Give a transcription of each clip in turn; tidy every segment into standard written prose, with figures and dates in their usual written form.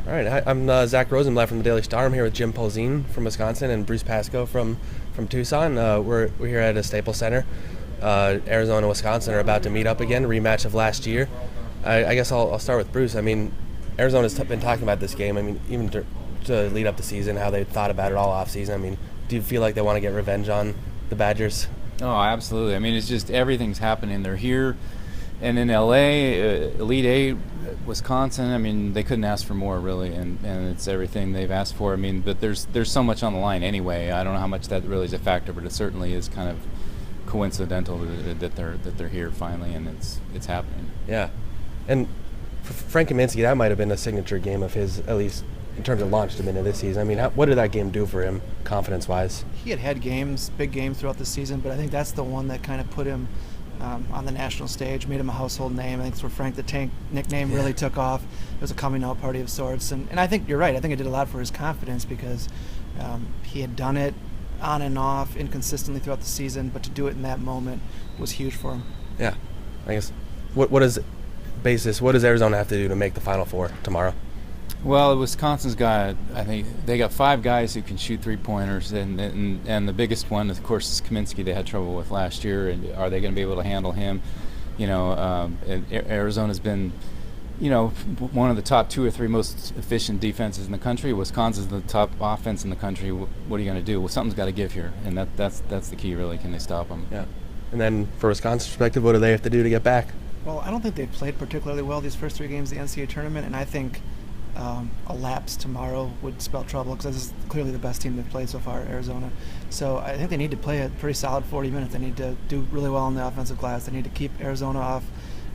All right, I'm Zack from the Daily Star. I'm here with Jim Polzin from Wisconsin and Bruce Pascoe from Tucson. We're here at a Staples Center. Arizona and Wisconsin are about to meet up again, rematch of last year. I guess I'll start with Bruce. I mean, Arizona's been talking about this game. I mean, even to lead up the season, how they thought about it all off season. I mean, do you feel like they want to get revenge on the Badgers? Oh, absolutely. I mean, it's just everything's happening. They're here, and in LA, Elite Eight, Wisconsin. I mean, they couldn't ask for more, really, and it's everything they've asked for. I mean, but there's so much on the line anyway. I don't know how much that really is a factor, but it certainly is kind of coincidental that they're here finally, and it's happening. Yeah, and for Frank Kaminsky, that might have been a signature game of his, at least in terms of launched him into this season. I mean, what did that game do for him, confidence-wise? He had games, big games throughout the season, but I think that's the one that kind of put him on the national stage, made him a household name. I think it's where Frank the Tank nickname really took off. It was a coming-out party of sorts, and I think you're right. I think it did a lot for his confidence because he had done it on and off, inconsistently throughout the season, but to do it in that moment was huge for him. Yeah, I guess. What does Arizona have to do to make the Final Four tomorrow? Well, Wisconsin's got, I think, they got 5 guys who can shoot three-pointers, and the biggest one, of course, is Kaminsky. They had trouble with last year, and are they going to be able to handle him? You know, Arizona's been, you know, one of the top 2 or 3 most efficient defenses in the country. Wisconsin's the top offense in the country. What are you going to do? Well, something's got to give here, and that's the key, really. Can they stop them? Yeah. And then, for Wisconsin's perspective, what do they have to do to get back? Well, I don't think they've played particularly well these first 3 games of the NCAA tournament, and I think a lapse tomorrow would spell trouble because this is clearly the best team they've played so far, Arizona. So I think they need to play a pretty solid 40 minutes. They need to do really well on the offensive glass. They need to keep Arizona off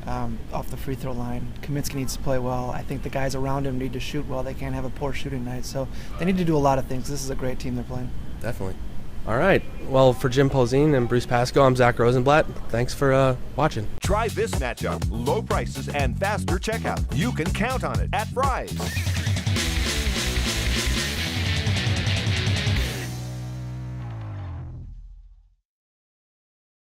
the free throw line. Kaminsky needs to play well. I think the guys around him need to shoot well. They can't have a poor shooting night. So they need to do a lot of things. This is a great team they're playing. Definitely. All right. Well, for Jim Polzin and Bruce Pascoe, I'm Zack Rosenblatt. Thanks for watching. Try this matchup. Low prices and faster checkout. You can count on it at Fry's.